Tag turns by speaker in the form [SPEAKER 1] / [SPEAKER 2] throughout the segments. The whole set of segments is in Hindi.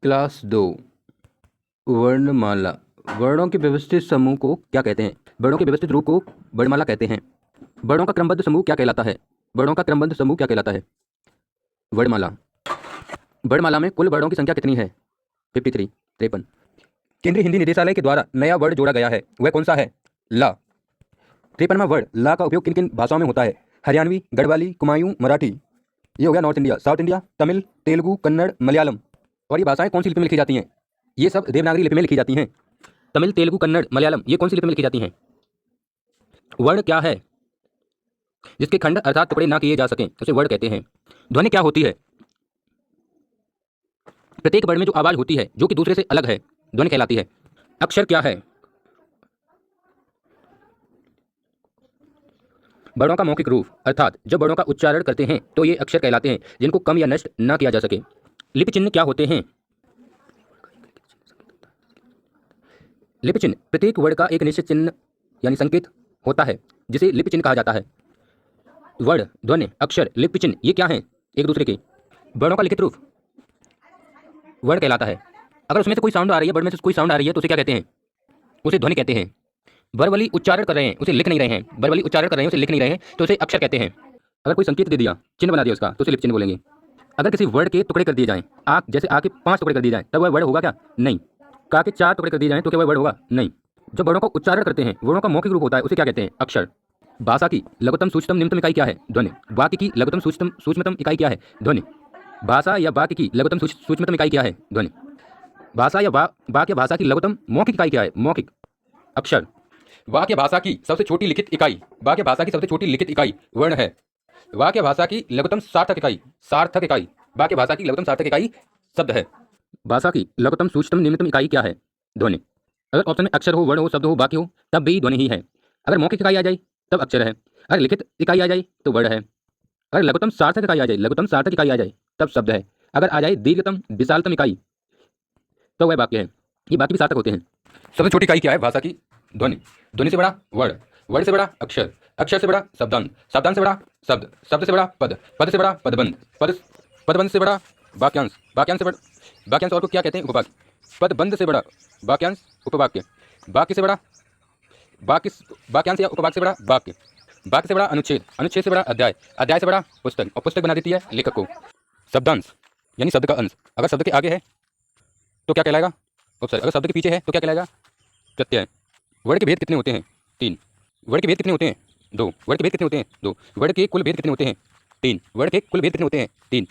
[SPEAKER 1] क्लास 2 वर्णमाला। वर्णों के व्यवस्थित समूह को क्या कहते हैं? वर्णों के व्यवस्थित रूप को वर्णमाला कहते हैं। वर्णों का क्रमबद्ध समूह क्या कहलाता है? वर्णों का क्रमबद्ध समूह क्या कहलाता है? वर्णमाला। वर्णमाला में कुल वर्णों की संख्या कितनी है? 53, 53। केंद्रीय हिंदी निदेशालय के द्वारा नया वर्ण जोड़ा गया है, वह कौन सा है? ला। 53वां वर्ण ला का उपयोग किन किन भाषाओं में होता है? हरियाणवी, गढ़वाली, कुमायूं, मराठी। ये हो गया north India. South India Tamil, Telugu, Kannada, Malayalam. और ये भाषाएं कौन सी लिपि में लिखी जाती हैं? ये सब देवनागरी लिपि में लिखी जाती हैं। तमिल, तेलुगु, कन्नड़, मलयालम, ये कौन सी लिपि में लिखी जाती हैं? वर्ण क्या है जिसके खंड अर्थात टुकड़े ना किए जा सकें, उसे वर्ण कहते हैं। ध्वनि क्या होती है? प्रत्येक वर्ण में जो आवाज होती है जो कि दूसरे से अलग है, ध्वनि कहलाती है। अक्षर क्या है? वर्णों का मौखिक रूप, अर्थात जब वर्णों का उच्चारण करते हैं तो ये अक्षर कहलाते हैं जिनको कम या नष्ट ना किया जा सके। लिपि चिन्ह क्या होते हैं? लिपि चिन्ह प्रत्येक वर्ण का एक निश्चित चिन्ह यानी संकेत होता है जिसे लिपि चिन्ह कहा जाता है। वर्ण, ध्वनि, अक्षर, लिपि चिन्ह ये क्या हैं? एक दूसरे के। वर्णों का लिखित रूप वर्ण कहलाता है। अगर उसमें से कोई साउंड आ रही है, वर्ण में से कोई साउंड आ रही है तो उसे क्या कहते हैं? उसे ध्वनि कहते हैं। वर्बली उच्चारण कर रहे हैं, उसे लिख नहीं रहे हैं, वर्बली उच्चारण कर रहे हैं, उसे लिख नहीं रहे हैं तो उसे अक्षर कहते हैं। अगर कोई संकेत दे दिया, चिन्ह बना दिया उसका, तो उसे लिपि चिन्ह बोलेंगे। अगर किसी वर्ड के टुकड़े कर दिए जाएं, आक जैसे आ के 5 टुकड़े कर दिए जाएं, तब वह वर्ड होगा क्या? नहीं। का के 4 टुकड़े कर दिए जाएं तो क्या वह वर्ड होगा? नहीं। जब वर्णों का उच्चारण करते हैं, वर्णों का मौखिक रूप होता है, उसे क्या कहते हैं? अक्षर। भाषा की लघुतम सूक्ष्मतम निम्नतम इकाई क्या है? ध्वनि। वाक्य की लघुतम सूक्ष्मतम इकाई क्या है? ध्वनि। भाषा या वाक्य की लघुतम सूक्ष्मतम इकाई क्या है? ध्वनि। भाषा या वाक्य भाषा की लघुतम मौखिक इकाई क्या है? मौखिक। अक्षर। वाक्य भाषा की सबसे छोटी लिखित इकाई, वाक्य भाषा की सबसे छोटी लिखित इकाई वर्ण है। वाक्य भाषा की लघुतम सार्थक इकाई, सार्थक इकाई, वाक्य भाषा की लघुतम सार्थक इकाई शब्द है। भाषा की लघुतम सूक्ष्मतम निम्नतम इकाई क्या है? ध्वनि। अगर ऑप्शन में अक्षर हो, वर्ण हो, शब्द हो, वाक्य हो, तब भी ध्वनि ही है। अगर मौखिक इकाई आ जाए तब अक्षर है। अगर लिखित इकाई आ जाए तो वर्ण है। अगर लघुतम सार्थक इकाई आ जाए, लघुतम सार्थक इकाई आ जाए तब शब्द है। अगर आ जाए दीर्घतम विशालतम इकाई तो वह वाक्य है। ये वाक्य भी सार्थक होते हैं। सबसे छोटी इकाई क्या है भाषा की? ध्वनि। ध्वनि से बड़ा वर्ण, वर्ण से बड़ा अक्षर, अक्षर से बड़ा शब्दांश, शब्दांश से बड़ा शब्द, शब्द से बड़ा पद, पद से बड़ा पदबंध, पदबंध से बड़ा वाक्यांश, वाक्यांश से बड़ा वाक्यांश और को क्या कहते हैं? उपवाक्य। पदबंध से बड़ा वाक्यांश, उपवाक्य। वाक्य से बड़ा वाक्य, वाक्यांश या उपवाक्य से बड़ा वाक्य, वाक्य से बड़ा अनुच्छेद, अनुच्छेद से बड़ा अध्याय, अध्याय से बड़ा पुस्तक, और पुस्तक बना देती है लेखक को। शब्दांश यानी शब्द का अंश, अगर शब्द के आगे है तो क्या कहलाएगा? उपसर्ग। अगर शब्द के पीछे है तो क्या कहलाएगा? प्रत्यय। वर्ण के भेद कितने होते हैं? 3। वर्ण के भेद कितने होते हैं? 2। वर्ण के भेद कितने होते हैं? 2। वर्ण के कुल भेद कितने होते हैं? 3। वर्ण के कुल भेद कितने होते हैं? 3।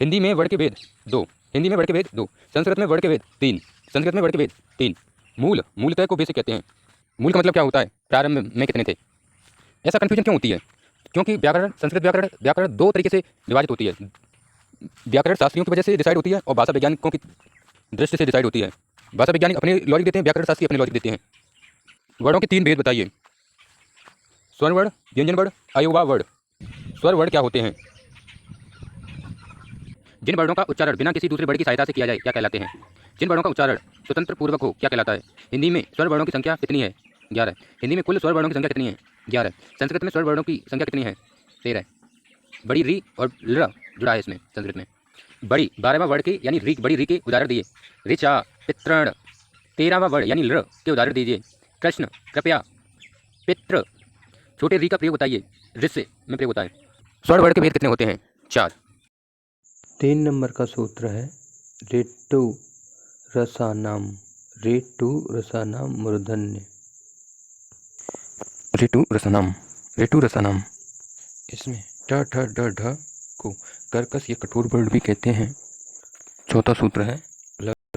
[SPEAKER 1] हिंदी में वर्ण के भेद 2। हिंदी में वर्ण के भेद 2। संस्कृत में वर्ण के भेद 3। संस्कृत में वर्ण के भेद 3। मूल, मूलतः को बेसिक कहते हैं। मूल का मतलब क्या होता है? प्रारंभ में कितने थे। ऐसा कन्फ्यूजन क्यों होती है? क्योंकि व्याकरण, संस्कृत व्याकरण, व्याकरण 2 तरीके से विभाजित होती है। व्याकरण शास्त्रियों की वजह से डिसाइड होती है और भाषा वैज्ञानिकों की दृष्टि से डिसाइड होती है। भाषा वैज्ञानिक अपने लॉजिक देते हैं, व्याकरण शास्त्री अपने लॉजिक देते हैं। वर्णों के 3 भेद बताइए। स्वर वर्ण, व्यंजन वर्ण, अयोवा वर्ण। स्वर वर्ण क्या होते हैं? जिन वर्णों का उच्चारण बिना किसी दूसरे वर्ण की सहायता से किया जाए क्या कहलाते हैं? जिन वर्णों का उच्चारण स्वतंत्र पूर्वक हो क्या कहलाता है? हिंदी में स्वर वर्णों की संख्या कितनी है? 11। हिंदी में कुल स्वर वर्णों की संख्या कितनी है? 11। संस्कृत में स्वर वर्णों की संख्या कितनी है? 13। बड़ी री और ल जुड़ा है इसमें संस्कृत में। बड़ी 12वां वर्ण के यानी री, बड़ी री के उदाहरण दिए। ऋचा, पितृण। 13वां वर्ण यानी ल के उदाहरण दीजिए। कृष्ण, कृपया, पितृ। छोटे री का प्रयोग बताइए, ऋष्य में प्रयोग होता है। स्वर्ण वर्ण के भेद कितने होते हैं? 4।
[SPEAKER 2] 3 नंबर का सूत्र है रेटु रसानाम, रेटु रसानाम मूर्धन्य।
[SPEAKER 1] ऋतु रसनाम, ऋतु रसनाम।
[SPEAKER 2] इसमें ठ ठ ढ ढ को कर्कश या कठोर वर्ण भी कहते हैं। चौथा सूत्र है